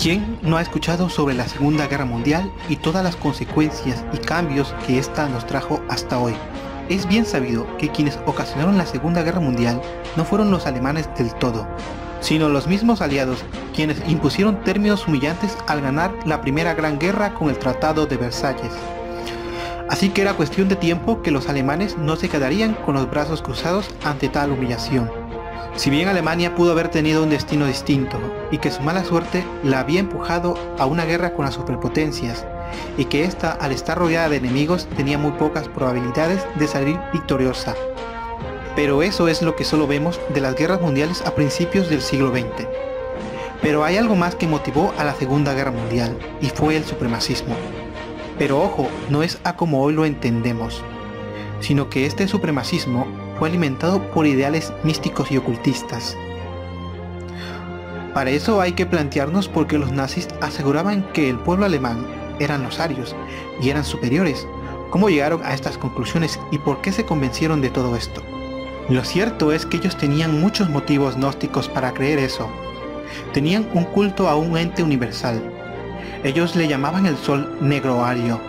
¿Quién no ha escuchado sobre la Segunda Guerra Mundial y todas las consecuencias y cambios que ésta nos trajo hasta hoy? Es bien sabido que quienes ocasionaron la Segunda Guerra Mundial no fueron los alemanes del todo, sino los mismos aliados, quienes impusieron términos humillantes al ganar la Primera Gran Guerra con el Tratado de Versalles. Así que era cuestión de tiempo que los alemanes no se quedarían con los brazos cruzados ante tal humillación. Si bien Alemania pudo haber tenido un destino distinto, y que su mala suerte la había empujado a una guerra con las superpotencias, y que ésta, al estar rodeada de enemigos, tenía muy pocas probabilidades de salir victoriosa. Pero eso es lo que solo vemos de las guerras mundiales a principios del siglo XX. Pero hay algo más que motivó a la Segunda Guerra Mundial, y fue el supremacismo. Pero ojo, no es a como hoy lo entendemos, sino que este supremacismo fue alimentado por ideales místicos y ocultistas. Para eso hay que plantearnos por qué los nazis aseguraban que el pueblo alemán eran los arios y eran superiores, cómo llegaron a estas conclusiones y por qué se convencieron de todo esto. Lo cierto es que ellos tenían muchos motivos gnósticos para creer eso. Tenían un culto a un ente universal. Ellos le llamaban el sol negro ario,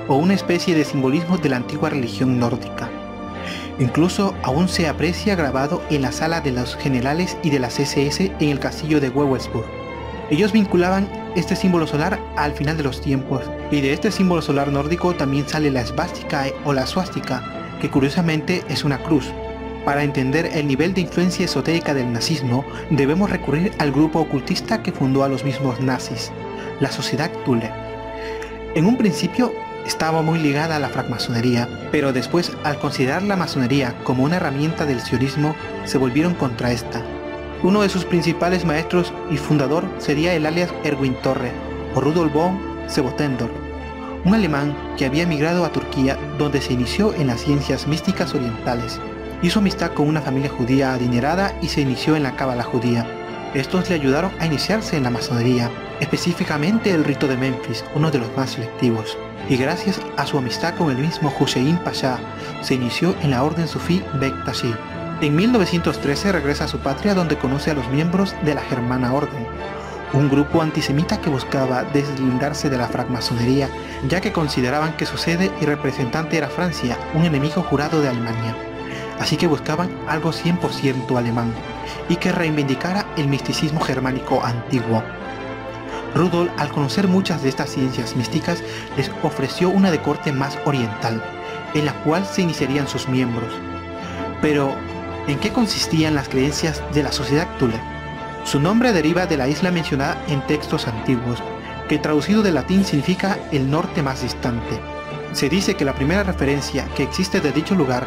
o una especie de simbolismo de la antigua religión nórdica. Incluso aún se aprecia grabado en la sala de los generales y de las SS en el castillo de Wewelsburg. Ellos vinculaban este símbolo solar al final de los tiempos, y de este símbolo solar nórdico también sale la esvástica o la suástica, que curiosamente es una cruz. Para entender el nivel de influencia esotérica del nazismo, debemos recurrir al grupo ocultista que fundó a los mismos nazis, la Sociedad Thule. En un principio estaba muy ligada a la francmasonería, pero después, al considerar la masonería como una herramienta del sionismo, se volvieron contra esta. Uno de sus principales maestros y fundador sería el alias Erwin Torre, o Rudolf von Sebotendorf, un alemán que había emigrado a Turquía, donde se inició en las ciencias místicas orientales. Hizo amistad con una familia judía adinerada y se inició en la cábala judía. Estos le ayudaron a iniciarse en la masonería, específicamente el rito de Memphis, uno de los más selectivos. Y gracias a su amistad con el mismo Hüseyin Pasha, se inició en la orden sufí Bektashi. En 1913 regresa a su patria, donde conoce a los miembros de la Germana Orden, un grupo antisemita que buscaba deslindarse de la francmasonería, ya que consideraban que su sede y representante era Francia, un enemigo jurado de Alemania. Así que buscaban algo 100% alemán, y que reivindicara el misticismo germánico antiguo. Rudolf, al conocer muchas de estas ciencias místicas, les ofreció una de corte más oriental, en la cual se iniciarían sus miembros. Pero, ¿en qué consistían las creencias de la Sociedad Thule? Su nombre deriva de la isla mencionada en textos antiguos, que traducido del latín significa el norte más distante. Se dice que la primera referencia que existe de dicho lugar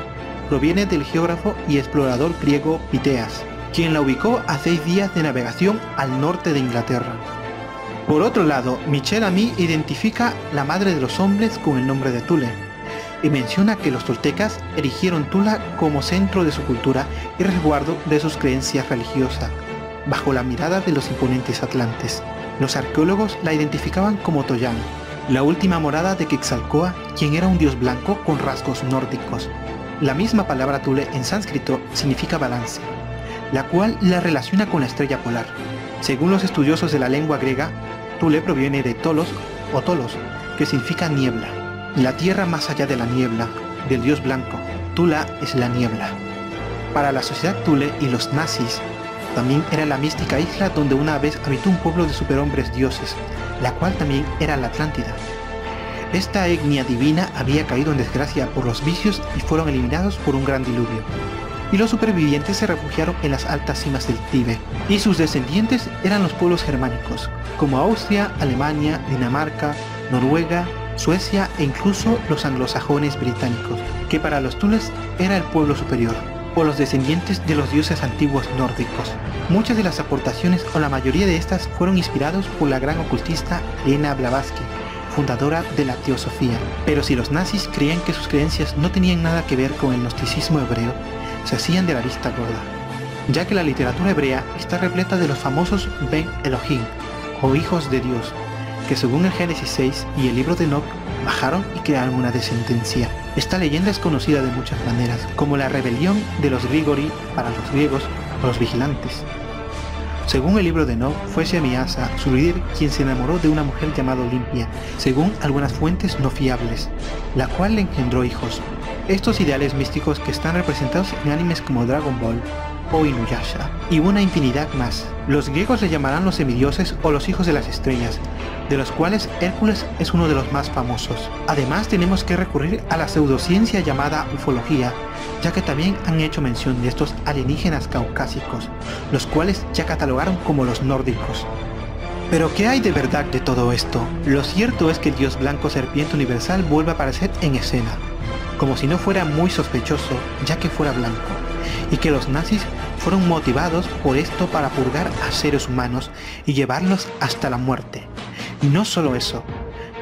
proviene del geógrafo y explorador griego Piteas, quien la ubicó a 6 días de navegación al norte de Inglaterra. Por otro lado, Michel Ami identifica la madre de los hombres con el nombre de Thule, y menciona que los toltecas erigieron Tula como centro de su cultura y resguardo de sus creencias religiosas, bajo la mirada de los imponentes atlantes. Los arqueólogos la identificaban como Toyán, la última morada de Quetzalcóatl, quien era un dios blanco con rasgos nórdicos. La misma palabra Thule en sánscrito significa balance, la cual la relaciona con la estrella polar. Según los estudiosos de la lengua griega, Thule proviene de Tolos o Tolos, que significa niebla, la tierra más allá de la niebla, del dios blanco. Tula es la niebla. Para la Sociedad Thule y los nazis, también era la mística isla donde una vez habitó un pueblo de superhombres dioses, la cual también era la Atlántida. Esta etnia divina había caído en desgracia por los vicios y fueron eliminados por un gran diluvio, y los supervivientes se refugiaron en las altas cimas del Tíbet, y sus descendientes eran los pueblos germánicos, como Austria, Alemania, Dinamarca, Noruega, Suecia e incluso los anglosajones británicos, que para los thules era el pueblo superior, o los descendientes de los dioses antiguos nórdicos. Muchas de las aportaciones, o la mayoría de estas, fueron inspirados por la gran ocultista Helena Blavatsky, fundadora de la teosofía. Pero si los nazis creían que sus creencias no tenían nada que ver con el gnosticismo hebreo, se hacían de la vista gorda, ya que la literatura hebrea está repleta de los famosos Ben Elohim, o hijos de Dios, que según el Génesis 6 y el libro de Enoch, bajaron y crearon una descendencia. Esta leyenda es conocida de muchas maneras, como la rebelión de los Grigori para los griegos o los vigilantes. Según el libro de Enoch, fue Shemiasa, su líder, quien se enamoró de una mujer llamada Olimpia, según algunas fuentes no fiables, la cual le engendró hijos. Estos ideales místicos que están representados en animes como Dragon Ball o Inuyasha, y una infinidad más. Los griegos le llamarán los semidioses o los hijos de las estrellas, de los cuales Hércules es uno de los más famosos. Además tenemos que recurrir a la pseudociencia llamada ufología, ya que también han hecho mención de estos alienígenas caucásicos, los cuales ya catalogaron como los nórdicos. Pero ¿qué hay de verdad de todo esto? Lo cierto es que el dios blanco serpiente universal vuelve a aparecer en escena, como si no fuera muy sospechoso ya que fuera blanco, y que los nazis fueron motivados por esto para purgar a seres humanos y llevarlos hasta la muerte. Y no solo eso,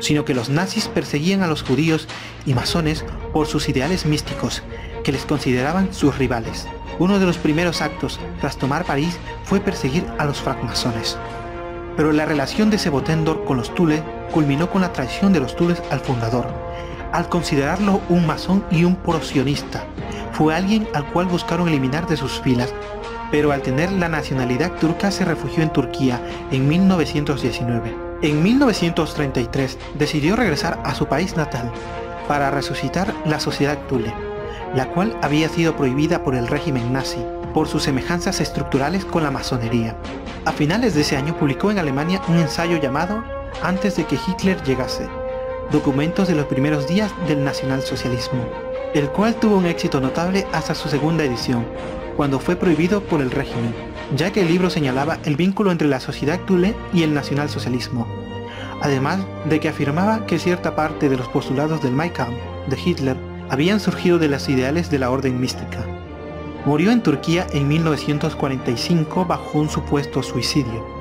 sino que los nazis perseguían a los judíos y masones por sus ideales místicos, que les consideraban sus rivales. Uno de los primeros actos tras tomar París fue perseguir a los francmasones. Pero la relación de Sebotentor con los Thule culminó con la traición de los Thules al fundador, al considerarlo un masón y un prosionista. Fue alguien al cual buscaron eliminar de sus filas, pero al tener la nacionalidad turca se refugió en Turquía en 1919. En 1933 decidió regresar a su país natal para resucitar la sociedad Thule, la cual había sido prohibida por el régimen nazi por sus semejanzas estructurales con la masonería. A finales de ese año publicó en Alemania un ensayo llamado Antes de que Hitler llegase, documentos de los primeros días del nacionalsocialismo, el cual tuvo un éxito notable hasta su segunda edición, cuando fue prohibido por el régimen, ya que el libro señalaba el vínculo entre la sociedad Thule y el nacionalsocialismo, además de que afirmaba que cierta parte de los postulados del Mein Kampf de Hitler habían surgido de los ideales de la orden mística. Murió en Turquía en 1945 bajo un supuesto suicidio.